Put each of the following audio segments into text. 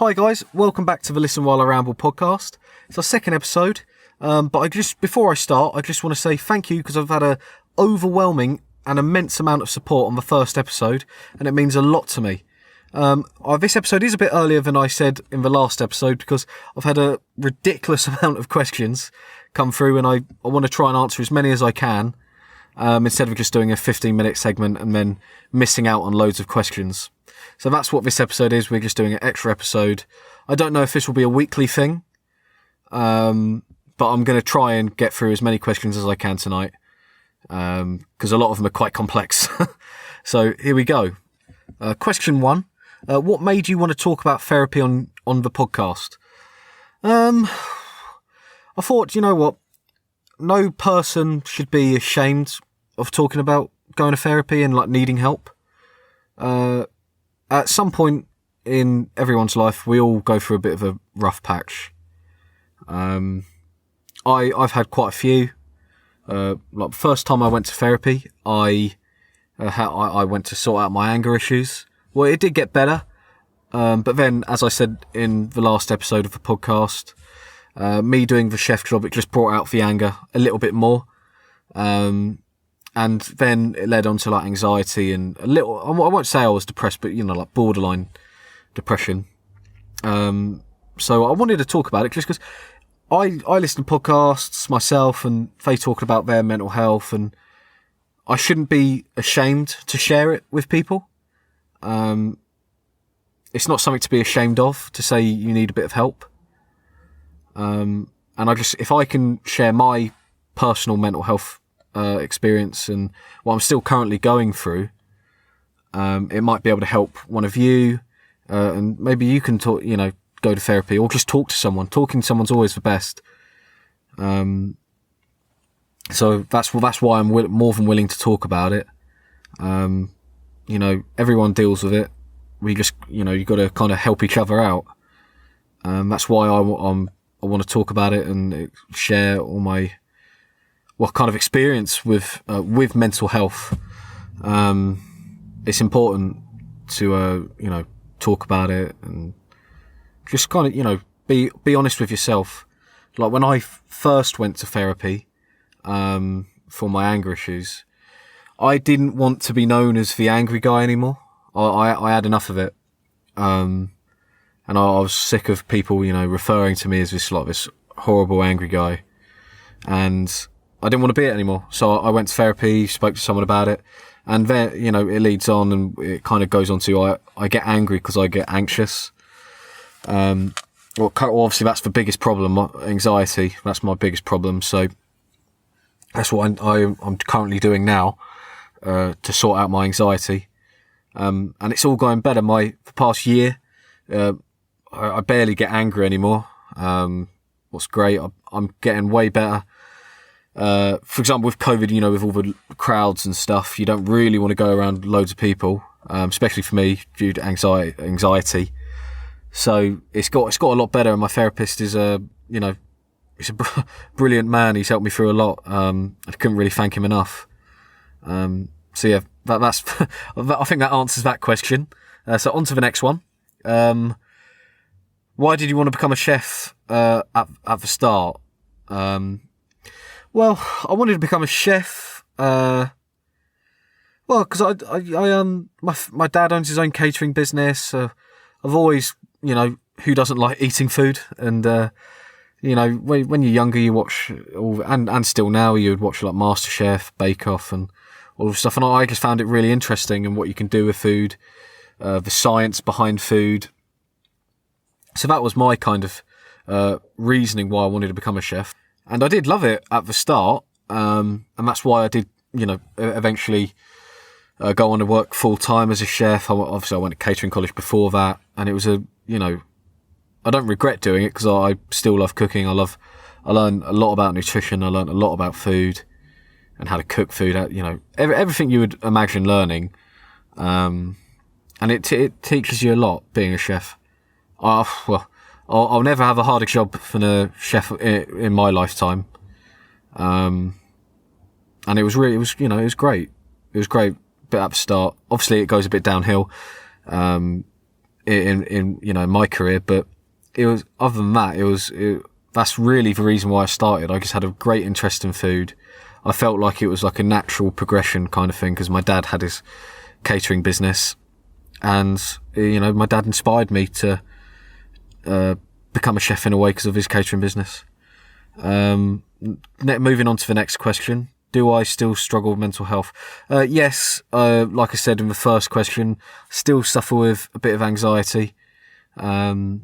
Hi guys, welcome back to the Listen While I Ramble podcast. It's our second episode, but before I start, I just want to say thank you because I've had a overwhelming and immense amount of support on the first episode, and it means a lot to me. This episode is a bit earlier than I said in the last episode because I've had a ridiculous amount of questions come through, and I want to try and answer as many as I can, instead of just doing a 15-minute segment and then missing out on loads of questions. So that's what this episode is. We're just doing an extra episode. I don't know if this will be a weekly thing, but I'm going to try and get through as many questions as I can tonight, because a lot of them are quite complex. So here we go. Question 1. What made you want to talk about therapy on the podcast? I thought, you know what? No person should be ashamed of talking about going to therapy and needing help. At some point in everyone's life, we all go through a bit of a rough patch. I've had quite a few. First time I went to therapy, I went to sort out my anger issues. Well, it did get better, but then, as I said in the last episode of the podcast, me doing the chef job, it just brought out the anger a little bit more. And then it led on to anxiety and a little, I won't say I was depressed, but borderline depression. So I wanted to talk about it just because I listen to podcasts myself and they talk about their mental health, and I shouldn't be ashamed to share it with people. It's not something to be ashamed of to say you need a bit of help. And if I can share my personal mental health experience and what I'm still currently going through, it might be able to help one of you, and maybe you can talk, go to therapy or just talk to someone. Talking to someone's always the best. So that's why I'm more than willing to talk about it. Everyone deals with it. We just, you got to kind of help each other out. That's why I want to talk about it and share all my kind of experience with mental health. It's important to talk about it and just kind of be honest with yourself. Like when I first went to therapy for my anger issues, I didn't want to be known as the angry guy anymore. I had enough of it, and I was sick of people referring to me as this horrible angry guy, and I didn't want to be it anymore. So I went to therapy, spoke to someone about it, and then, it leads on and it kind of goes on to, I get angry because I get anxious. Obviously that's the biggest problem, anxiety. That's my biggest problem. So that's what I'm currently doing now, to sort out my anxiety. And it's all going better. The past year, I barely get angry anymore. What's great, I'm getting way better. For example, with COVID, with all the crowds and stuff, you don't really want to go around loads of people, especially for me due to anxiety. So it's got a lot better, and my therapist is he's a brilliant man. He's helped me through a lot. I couldn't really thank him enough. So yeah, that's I think that answers that question. So on to the next one. Why did you want to become a chef at the start? Well, I wanted to become a chef. Because my dad owns his own catering business. I've always, who doesn't like eating food? And when you're younger, you watch and still now you would watch MasterChef, Bake Off, and all of stuff. And I just found it really interesting and what you can do with food, the science behind food. So that was my kind of reasoning why I wanted to become a chef. And I did love it at the start, and that's why I did, eventually go on to work full-time as a chef. Obviously, I went to catering college before that, and it was I don't regret doing it because I still love cooking. I learned a lot about nutrition. I learned a lot about food and how to cook food. Everything you would imagine learning, and it teaches you a lot being a chef. I'll never have a harder job than a chef in my lifetime. And it was great. It was great, but at the start, obviously it goes a bit downhill. in my career, but it was, other than that, that's really the reason why I started. I just had a great interest in food. I felt like it was like a natural progression kind of thing, because my dad had his catering business, and my dad inspired me to become a chef in a way because of his catering business. Moving on to the next question. Do I still struggle with mental health? Yes. Like I said in the first question, still suffer with a bit of anxiety. It's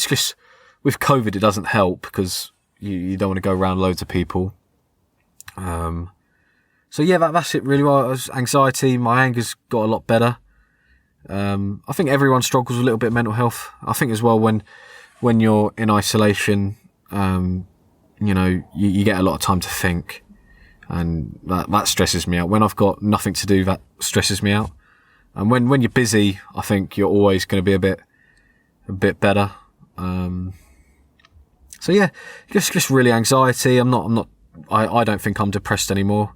just with COVID, it doesn't help because you don't want to go around loads of people. So yeah, that's it really. Well, anxiety, my anger's got a lot better. I think everyone struggles with a little bit of mental health. I think as well when you're in isolation, you get a lot of time to think, and that stresses me out. When I've got nothing to do, that stresses me out. And when you're busy, I think you're always going to be a bit better. So yeah, just really anxiety. I don't think I'm depressed anymore,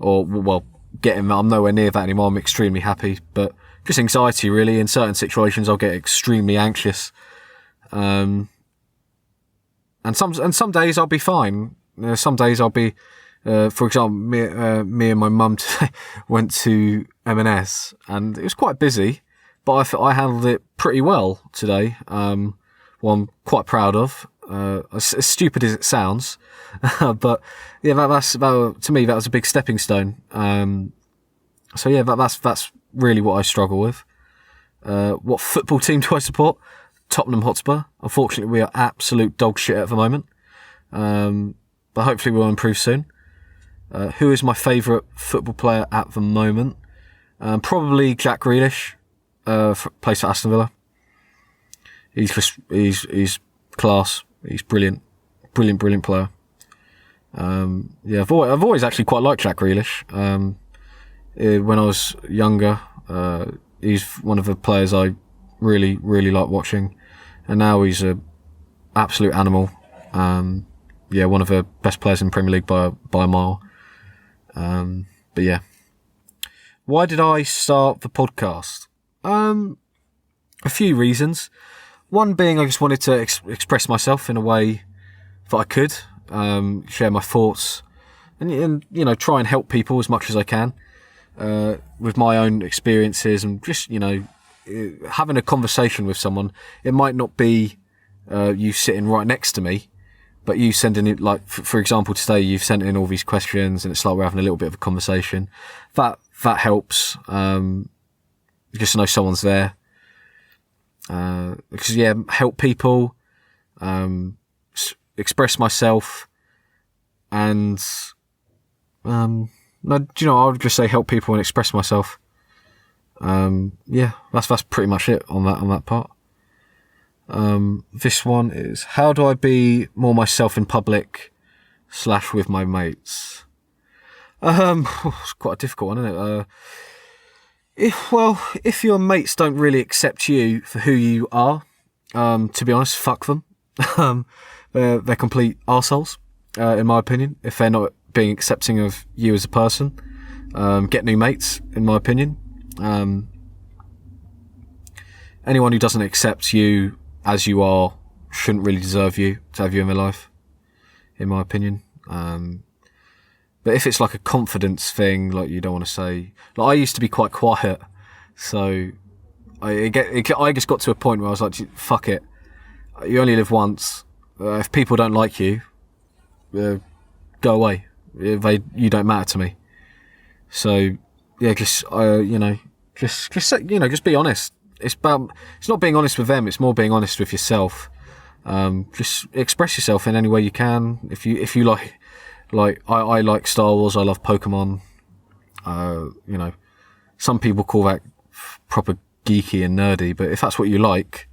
I'm nowhere near that anymore. I'm extremely happy, but just anxiety really. In certain situations, I'll get extremely anxious. And some days I'll be fine. Some days I'll be, for example, me and my mum went to M&S, and it was quite busy, but I handled it pretty well today. I'm quite proud of. As stupid as it sounds, but yeah, to me that was a big stepping stone. So yeah, that's really what I struggle with. What football team do I support? Tottenham Hotspur. Unfortunately, we are absolute dog shit at the moment. But hopefully we'll improve soon. Who is my favourite football player at the moment? Probably Jack Grealish, plays for Aston Villa. He's class. He's brilliant player. I've always actually quite liked Jack Grealish. When I was younger, he's one of the players I really, really like watching, and now he's a absolute animal. One of the best players in Premier League by a mile. But yeah, why did I start the podcast? A few reasons. One being I just wanted to express myself in a way that I could, share my thoughts, and try and help people as much as I can with my own experiences, and just having a conversation with someone. It might not be you sitting right next to me, but you sending it, like for example today, you've sent in all these questions, and it's like we're having a little bit of a conversation. That helps. Just to know someone's there. Because help people, express myself, and I would just say help people and express myself. That's pretty much it on that part. This one is, how do I be more myself in public / with my mates? It's quite a difficult one, isn't it? If your mates don't really accept you for who you are, to be honest, fuck them. They're complete arseholes, in my opinion. If they're not being accepting of you as a person, get new mates, in my opinion. Anyone who doesn't accept you as you are shouldn't really deserve to have you in their life, in my opinion. But if it's like a confidence thing, like you don't want to say, like I used to be quite quiet, so I just got to a point where I was like, fuck it, you only live once. If people don't like you, go away. You don't matter to me. So yeah, just be honest. It's not being honest with them. It's more being honest with yourself. Just express yourself in any way you can. If you like I like Star Wars. I love Pokemon. Some people call that proper geeky and nerdy, but if that's what you like,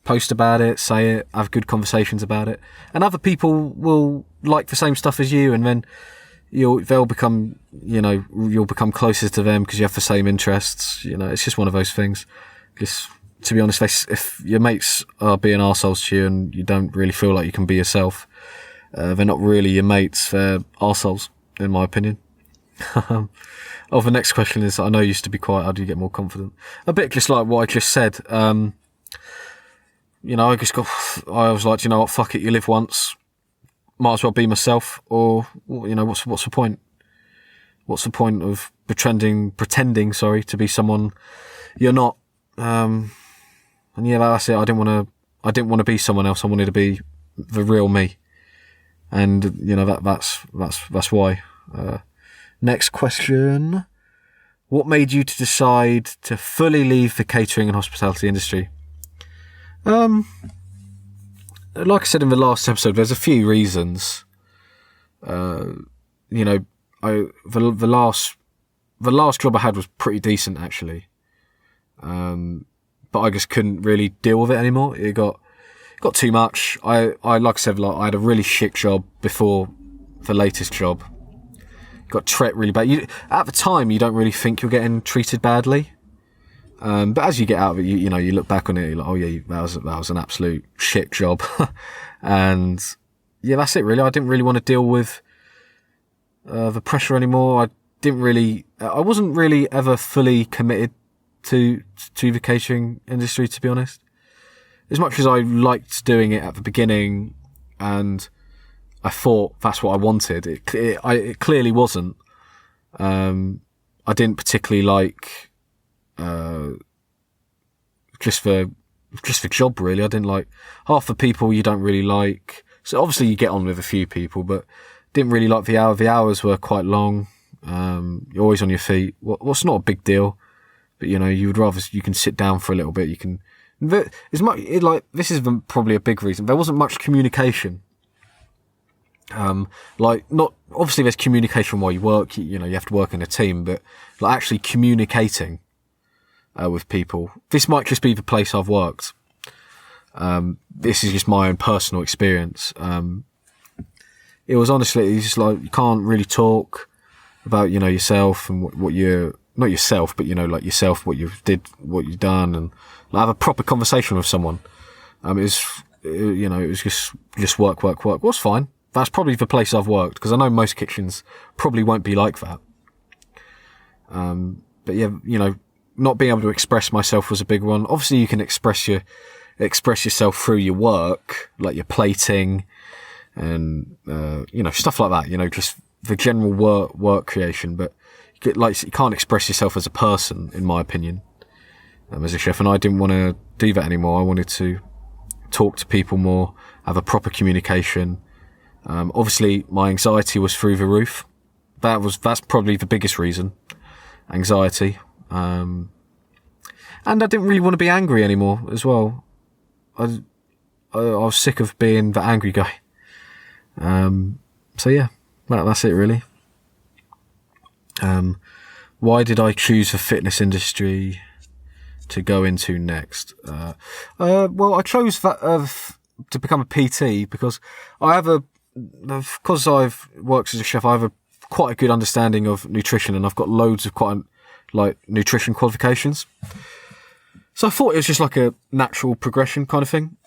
post about it, say it, have good conversations about it, and other people will like the same stuff as you, and then you'll become closer to them because you have the same interests. It's just one of those things. Just to be honest, if your mates are being arseholes to you and you don't really feel like you can be yourself, they're not really your mates, they're arseholes, in my opinion. The next question is, I know you used to be quiet, how do you get more confident? A bit just like what I just said. I was like, you know what, fuck it, you live once, might as well be myself, or, what's the point? What's the point of pretending, to be someone you're not? And yeah, that's it. I didn't want to be someone else. I wanted to be the real me. And, that's why. Next question. What made you to decide to fully leave the catering and hospitality industry? Like I said in the last episode, there's a few reasons. The last job I had was pretty decent, actually. But I just couldn't really deal with it anymore. It got too much. I like I said, I had a really shit job before the latest job. Got treated really bad. At the time, you don't really think you're getting treated badly. But as you get out of it, you look back on it, you're like, oh yeah, that was an absolute shit job. And yeah, that's it really. I didn't really want to deal with the pressure anymore. I wasn't really ever fully committed to the catering industry, to be honest. As much as I liked doing it at the beginning and I thought that's what I wanted, it clearly wasn't. I didn't particularly like just the job, really. I didn't like half the people you don't really like. So obviously you get on with a few people, but didn't really like the hour. The hours were quite long. You're always on your feet. What's not a big deal, but you would rather you can sit down for a little bit. You can. This is probably a big reason. There wasn't much communication. Not obviously there's communication while you work. You have to work in a team, but actually communicating with people. This might just be the place I've worked. This is just my own personal experience. It was honestly, it's just like you can't really talk about yourself and what you're not yourself, but yourself, what you've done, and have a proper conversation with someone. It was just work. Was fine. That's probably the place I've worked, because I know most kitchens probably won't be like that. But yeah, not being able to express myself was a big one. Obviously, you can express yourself through your work, like your plating, and stuff like that. Just the general work creation. But you can't express yourself as a person, in my opinion, as a chef. And I didn't want to do that anymore. I wanted to talk to people more, have a proper communication. Obviously, my anxiety was through the roof. That's probably the biggest reason. Anxiety. And I didn't really want to be angry anymore as well. I was sick of being the angry guy. So yeah, that's it really. Why did I choose the fitness industry to go into next? Well, I chose that to become a PT because because I've worked as a chef, I have quite a good understanding of nutrition, and I've got loads of nutrition qualifications. So I thought it was just like a natural progression kind of thing.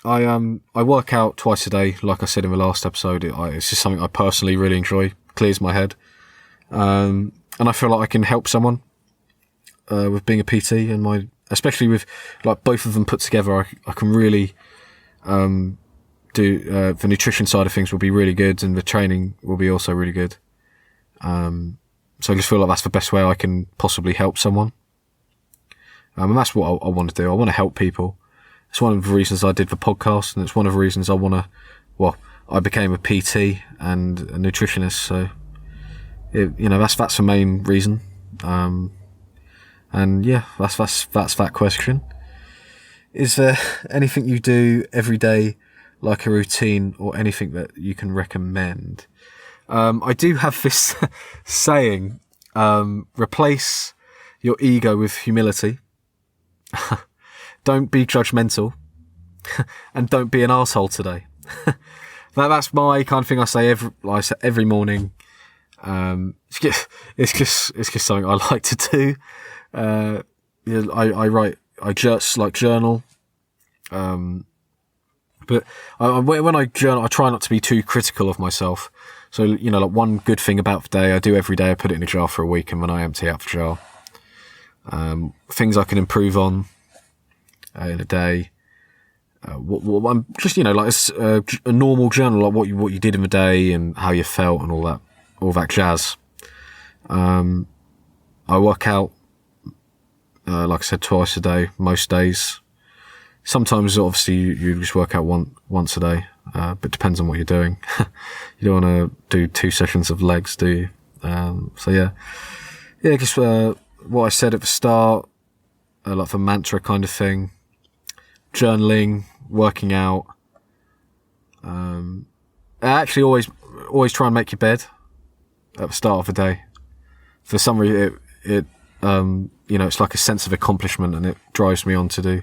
I work out twice a day, like I said in the last episode. It's just something I personally really enjoy. Clears my head, and I feel like I can help someone with being a PT, and especially with both of them put together. I can really do the nutrition side of things will be really good, and the training will be also really good. So I just feel like that's the best way I can possibly help someone. And that's what I want to do. I want to help people. It's one of the reasons I did the podcast, and it's one of the reasons I became a PT and a nutritionist. So, that's the main reason. And yeah, that's that question. Is there anything you do every day, like a routine, or anything that you can recommend? I do have this saying, replace your ego with humility. Don't be judgmental, and don't be an arsehole today. That's my kind of thing I say every morning. It's just something I like to do. I write, I just journal. But when I journal, I try not to be too critical of myself. So, like one good thing about the day, I do every day, I put it in a jar for a week, and when I empty out the jar, things I can improve on in a day. What I'm just, like a normal journal, like what you did in the day and how you felt and all that jazz. I work out, like I said, twice a day, most days. Sometimes, obviously, you just work out once a day, but it depends on what you're doing. You don't want to do 2 sessions of legs, do you? So yeah, just what I said at the start, like the mantra kind of thing, journaling, working out. I actually always try and make your bed at the start of the day. For some reason, it's like a sense of accomplishment, and it drives me on to do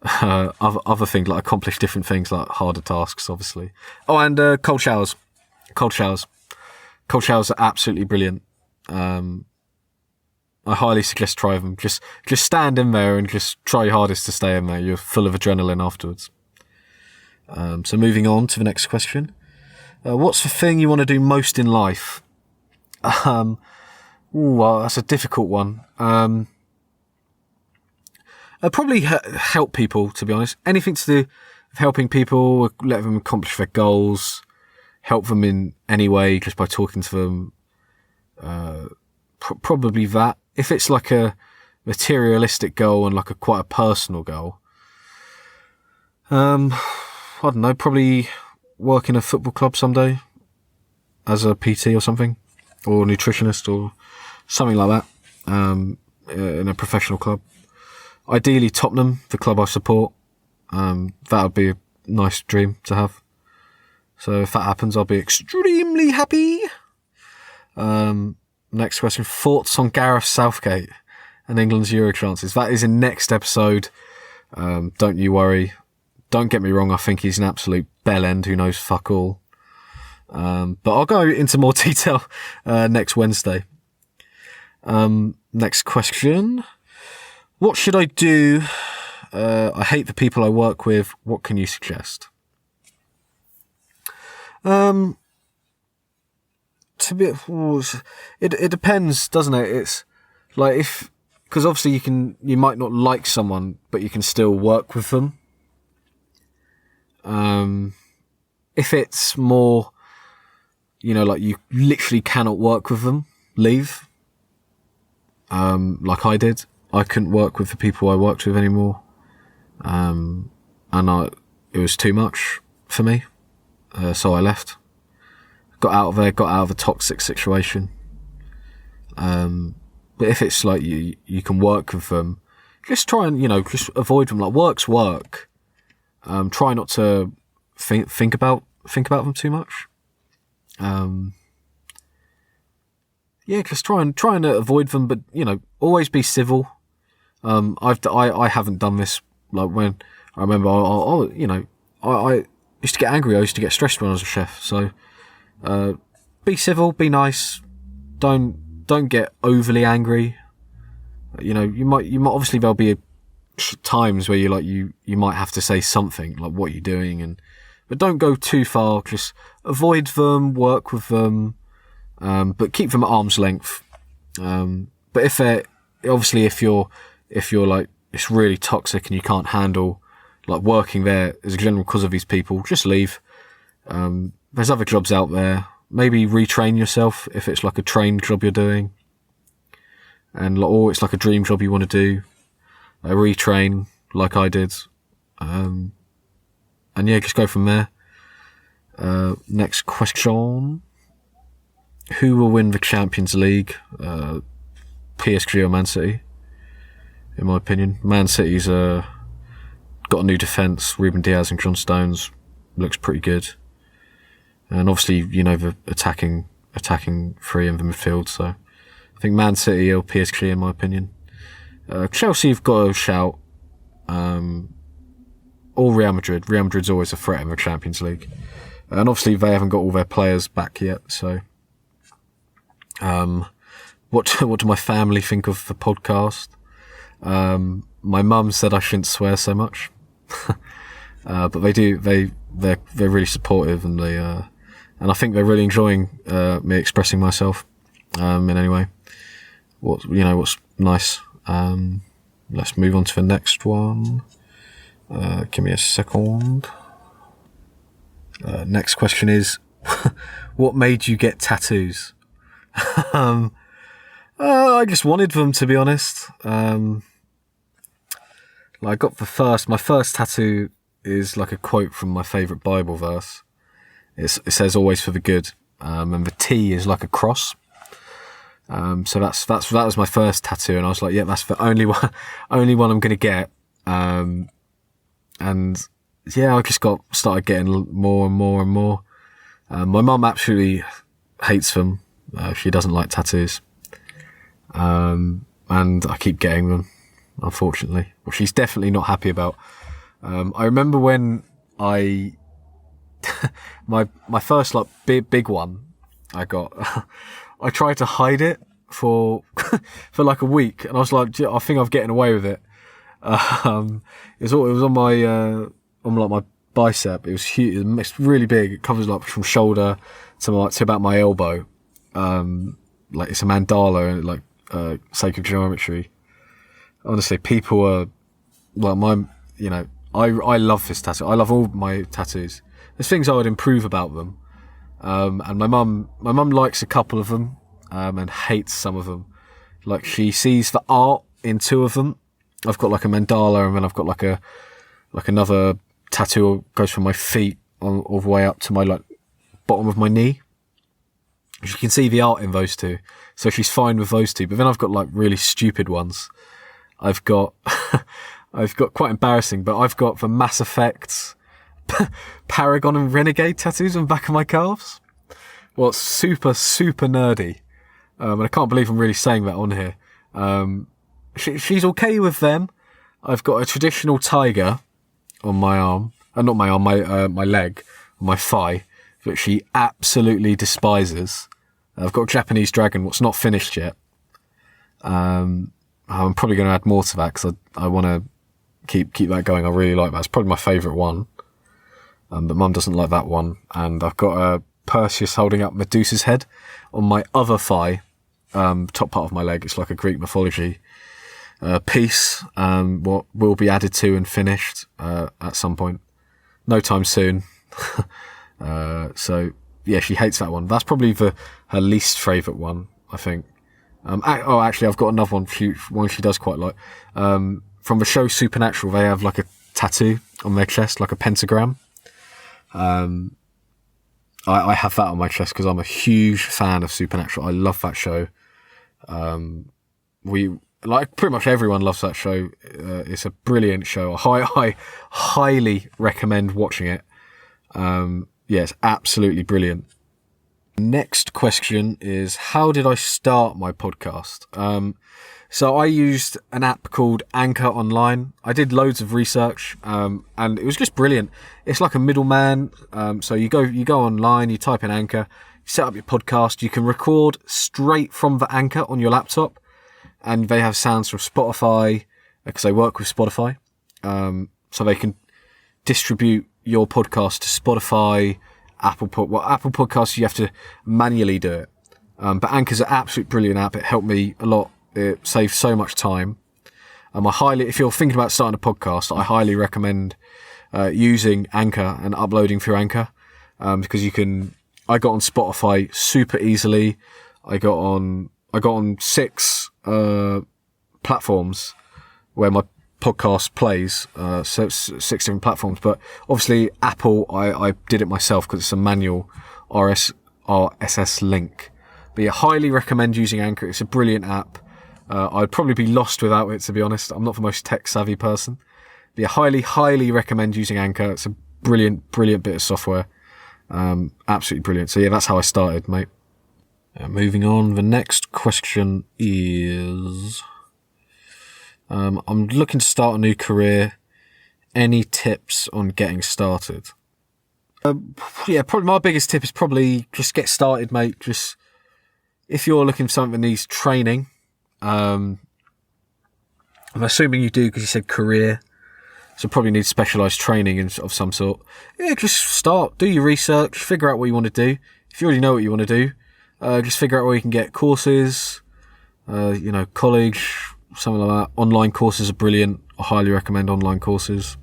other things, like accomplish different things, like harder tasks, obviously. Oh, and cold showers. Cold showers are absolutely brilliant. I highly suggest try them. Just stand in there and just try your hardest to stay in there. You're full of adrenaline afterwards. So moving on to the next question. What's the thing you want to do most in life? Well, that's a difficult one. Probably help people, to be honest. Anything to do with helping people, let them accomplish their goals, help them in any way just by talking to them. Probably that. If it's like a materialistic goal and like quite a personal goal, I don't know, probably work in a football club someday as a PT or something, or nutritionist or something like that, in a professional club. Ideally Tottenham, the club I support. That would be a nice dream to have. So if that happens, I'll be extremely happy. Next question. Thoughts on Gareth Southgate and England's Euro chances? That is in next episode. Don't you worry. Don't get me wrong, I think he's an absolute bellend who knows fuck all. But I'll go into more detail next Wednesday. Next question. What should I do? I hate the people I work with. What can you suggest? It depends, doesn't it? It's like because obviously you might not like someone, but you can still work with them. If it's more, like you literally cannot work with them, leave. Like I did. I couldn't work with the people I worked with anymore. And it was too much for me. So I left. Got out of a toxic situation. But if it's like you can work with them, just try and, just avoid them. Like work's work. Try not to think about them too much. Just try and avoid them, but always be civil. I haven't done this, like when I remember I used to get angry, I used to get stressed when I was a chef. So be civil, be nice, don't get overly angry. You might obviously there'll be times where you might have to say something like what you're doing, but don't go too far. Just avoid them, work with them, but keep them at arm's length. But if you're like it's really toxic and you can't handle like working there as a general cause of these people, just leave. There's other jobs out there. Maybe retrain yourself if it's like a trained job you're doing, or it's like a dream job you want to do. Retrain like I did, and just go from there. Next question: who will win the Champions League? PSG or Man City? In my opinion, Man City's got a new defence. Ruben Diaz and John Stones looks pretty good, and obviously the attacking three in the midfield. So I think Man City or PSG in my opinion. Chelsea have got a shout. Or Real Madrid. Real Madrid's always a threat in the Champions League, and obviously they haven't got all their players back yet. So, what do my family think of the podcast? My mum said I shouldn't swear so much. But they're really supportive, and and I think they're really enjoying me expressing myself in any way. What's nice. Let's move on to the next one. Give me a second. Next question is, what made you get tattoos? I just wanted them, to be honest. I got my first tattoo is like a quote from my favourite Bible verse. It says "always for the good," and the T is like a cross. So that was my first tattoo, and I was like, yeah, that's the only one I'm gonna get. And yeah, I just started getting more and more and more. My mum absolutely hates them. She doesn't like tattoos. And I keep getting them, unfortunately, which she's definitely not happy about. I remember when my first like big one I got, I tried to hide it for like a week, and I was like, I think I'm getting away with it. It was on my bicep. It was huge. It's really big. It covers like from shoulder to about my elbow. Like it's a mandala, and like sacred geometry. Honestly, people are like I love this tattoo. I love all my tattoos. There's things I would improve about them. And my mum likes a couple of them, and hates some of them. Like she sees the art in two of them. I've got like a mandala, and then I've got like another tattoo goes from my feet all the way up to my like bottom of my knee. You can see the art in those two, so she's fine with those two. But then I've got like really stupid ones. I've got quite embarrassing, but I've got the Mass Effect, Paragon and Renegade tattoos on the back of my calves. Well, it's super, super nerdy. And I can't believe I'm really saying that on here. She's okay with them. I've got a traditional tiger on my arm. Not my arm, my leg, my thigh, that she absolutely despises. I've got a Japanese dragon, what's not finished yet. I'm probably going to add more to that, because I want to keep that going. I really like that. It's probably my favourite one. But Mum doesn't like that one. And I've got a Perseus holding up Medusa's head on my other thigh, top part of my leg. It's like a Greek mythology piece, what will be added to and finished at some point. No time soon. So, yeah, she hates that one. That's probably her least favourite one, I think. Actually, I've got another one she does quite like. From the show Supernatural, they have like a tattoo on their chest, like a pentagram. I have that on my chest because I'm a huge fan of Supernatural. I love that show. Pretty much everyone loves that show. It's a brilliant show. I highly recommend watching it. Yeah, it's absolutely brilliant. Next question is, how did I start my podcast? So I used an app called Anchor Online. I did loads of research, and it was just brilliant. It's like a middleman. So you go online, you type in Anchor, you set up your podcast, you can record straight from the Anchor on your laptop, and they have sounds from Spotify, because they work with Spotify. So they can distribute your podcast to Spotify, Apple Podcasts, you have to manually do it. But Anchor's an absolute brilliant app. It helped me a lot. It saves so much time. If you're thinking about starting a podcast, I highly recommend using Anchor and uploading through Anchor, because I got on Spotify super easily. I got on 6 platforms where my podcast plays, so 6 different platforms. But obviously Apple, I did it myself because it's a manual RSS link. But yeah, highly recommend using Anchor. It's a brilliant app. I'd probably be lost without it, to be honest. I'm not the most tech savvy person. But yeah, highly recommend using Anchor. It's a brilliant bit of software. Absolutely brilliant. So yeah, that's how I started, mate. Moving on, the next question is, I'm looking to start a new career. Any tips on getting started? Yeah, probably my biggest tip is probably just get started, mate. Just, if you're looking for something that needs training, I'm assuming you do because you said career. so probably need specialised training of some sort. Yeah, just start, do your research, figure out what you want to do. If you already know what you want to do, just figure out where you can get courses, college, something like that. Online courses are brilliant. I highly recommend online courses.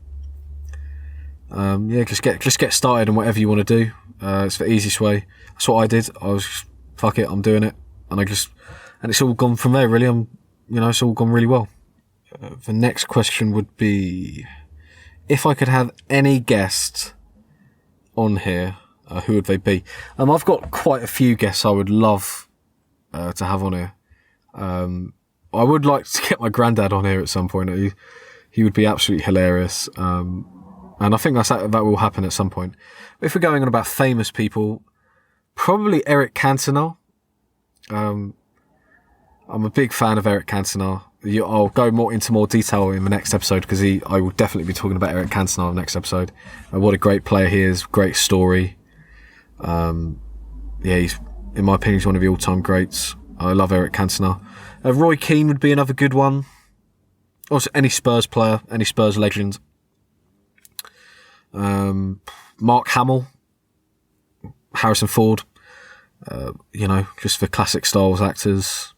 Just get started on whatever you want to do. It's the easiest way. That's what I did. I was just, fuck it, I'm doing it, and it's all gone from there. Really, it's all gone really well. The next question would be, if I could have any guest on here, who would they be? I've got quite a few guests I would love to have on here. I would like to get my granddad on here at some point. He would be absolutely hilarious. And I think that will happen at some point. If we're going on about famous people, probably Eric Cantona. I'm a big fan of Eric Cantona. I'll go into more detail in the next episode because I will definitely be talking about Eric Cantona in the next episode. What a great player he is, great story. He's, in my opinion, he's one of the all-time greats. I love Eric Cantona. Roy Keane would be another good one. Also, any Spurs player, any Spurs legend. Mark Hamill, Harrison Ford. Just the classic Star Wars actors.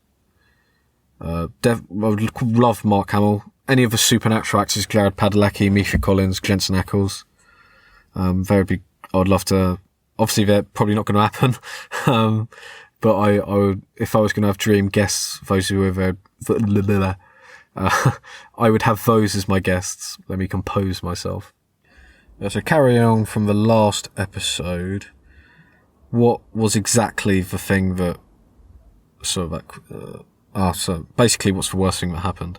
I would love Mark Hamill. Any of the supernatural actors, Jared Padalecki, Misha Collins, Jensen Ackles. Very big. I would love to. Obviously, they're probably not going to happen. But I would, if I was going to have dream guests, those who were, I would have those as my guests. Let me compose myself. So carry on from the last episode. What was exactly the thing that so basically, what's the worst thing that happened?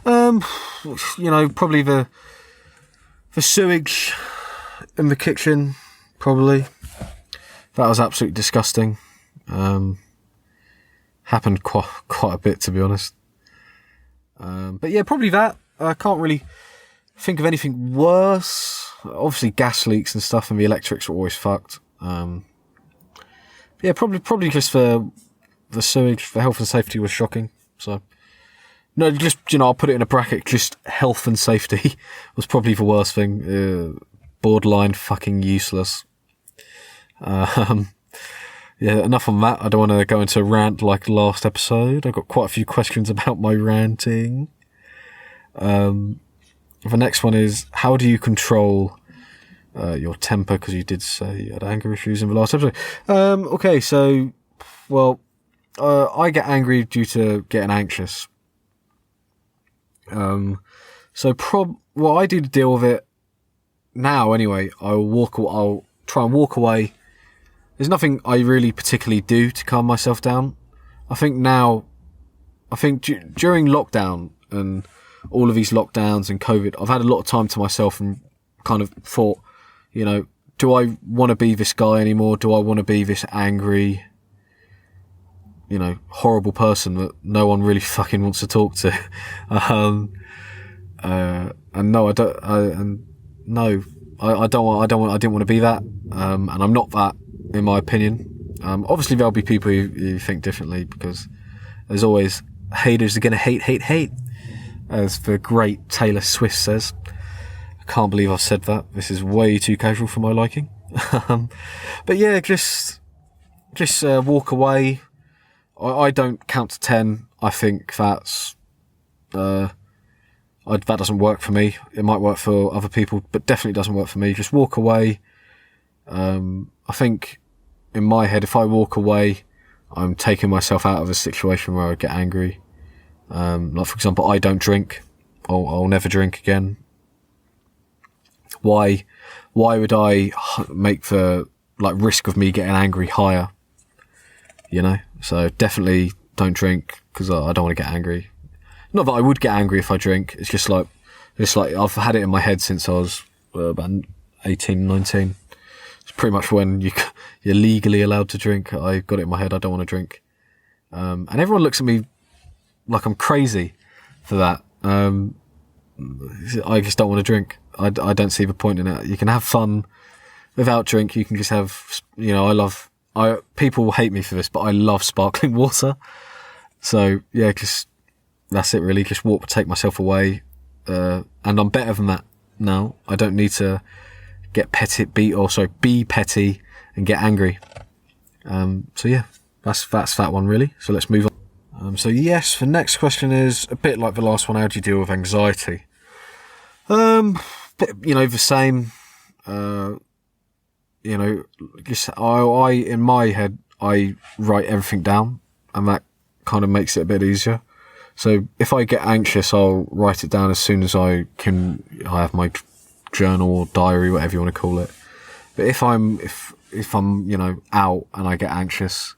Probably the sewage in the kitchen. Probably that was absolutely disgusting. Happened quite a bit, to be honest. But yeah, probably that. I can't really think of anything worse. Obviously, gas leaks and stuff, and the electrics were always fucked. Yeah, probably just the sewage, the health and safety was shocking. So, no, just, I'll put it in a bracket. Just health and safety was probably the worst thing. Borderline fucking useless. Yeah, enough on that. I don't want to go into a rant like last episode. I've got quite a few questions about my ranting. The next one is, how do you control your temper? Because you did say you had anger issues in the last episode. Okay, so, I get angry due to getting anxious. What I do to deal with it now, anyway, I'll try and walk away. There's nothing I really particularly do to calm myself down. I think during lockdown and all of these lockdowns and COVID, I've had a lot of time to myself and kind of thought, do I want to be this guy anymore? Do I want to be this angry, horrible person that no one really fucking wants to talk to? And no, I don't. I didn't want to be that. And I'm not that, in my opinion. Obviously there'll be people who think differently, because there's always haters are going to hate, as the great Taylor Swift says. I can't believe I've said that. This is way too casual for my liking. But yeah, just walk away. I don't count to 10. I think that doesn't work for me. It might work for other people, but definitely doesn't work for me. Just walk away. I think in my head, if I walk away, I'm taking myself out of a situation where I get angry. Like, for example, I don't drink. I'll never drink again. Why would I make the risk of me getting angry higher? So definitely don't drink, because I don't want to get angry. Not that I would get angry if I drink. It's just like I've had it in my head since I was about 18, 19. It's pretty much when you're legally allowed to drink. I got it in my head, I don't want to drink. And everyone looks at me like I'm crazy for that. I just don't want to drink. I don't see the point in it. You can have fun without drink. You can just have, people will hate me for this, but I love sparkling water. So yeah, that's it really. Just take myself away. And I'm better than that. now. I don't need to be petty and get angry. So yeah, that's that one really. So let's move on. So yes, the next question is a bit like the last one. How do you deal with anxiety? The same. Just I in my head, I write everything down, and that kind of makes it a bit easier. So if I get anxious, I'll write it down as soon as I can. I have my journal or diary, whatever you want to call it. But if I'm out and I get anxious,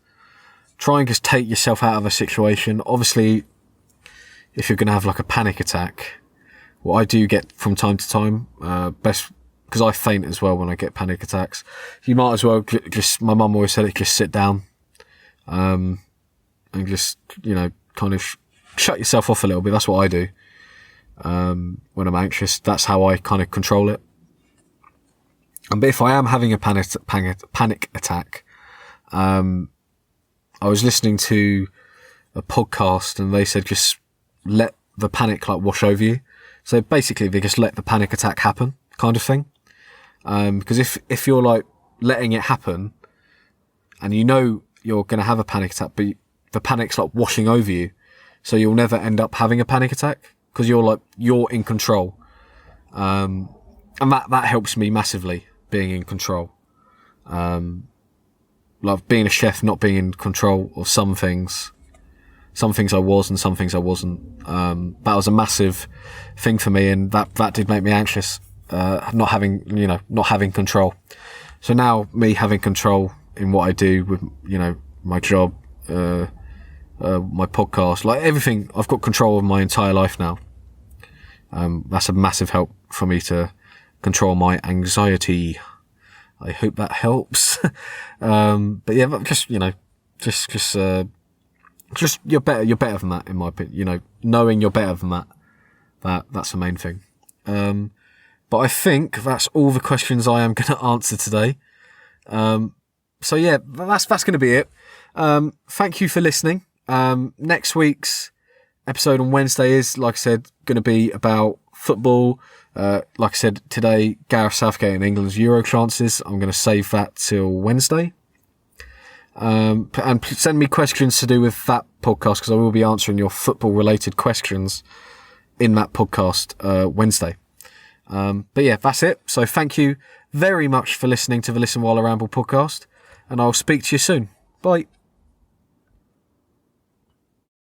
try and just take yourself out of a situation. Obviously, if you're going to have like a panic attack, what I do get from time to time, best because I faint as well when I get panic attacks. You might as well just. My mum always said it. Just sit down, and just kind of shut yourself off a little bit. That's what I do when I'm anxious. That's how I kind of control it. But if I am having a panic attack, I was listening to a podcast and they said just let the panic wash over you. So basically they just let the panic attack happen, kind of thing. Because if you're letting it happen and you're going to have a panic attack, but the panic's washing over you, so you'll never end up having a panic attack because you're in control. And that helps me massively, being in control. Being a chef, not being in control of some things. Some things I was and some things I wasn't. That was a massive thing for me, and that did make me anxious. Not having control. So now me having control in what I do with, my job, my podcast, everything, I've got control of my entire life now. That's a massive help for me to control my anxiety. I hope that helps. But yeah, just you're better than that, in my opinion. Knowing you're better than that's the main thing. But I think that's all the questions I am going to answer today. So yeah, that's going to be it. Thank you for listening. Next week's episode on Wednesday is, like I said, going to be about football. Like I said today, Gareth Southgate and England's Euro chances. I'm going to save that till Wednesday. And send me questions to do with that podcast, because I will be answering your football related questions in that podcast Wednesday. But yeah, that's it. So thank you very much for listening to the Listen While I Ramble podcast, and I'll speak to you soon. Bye.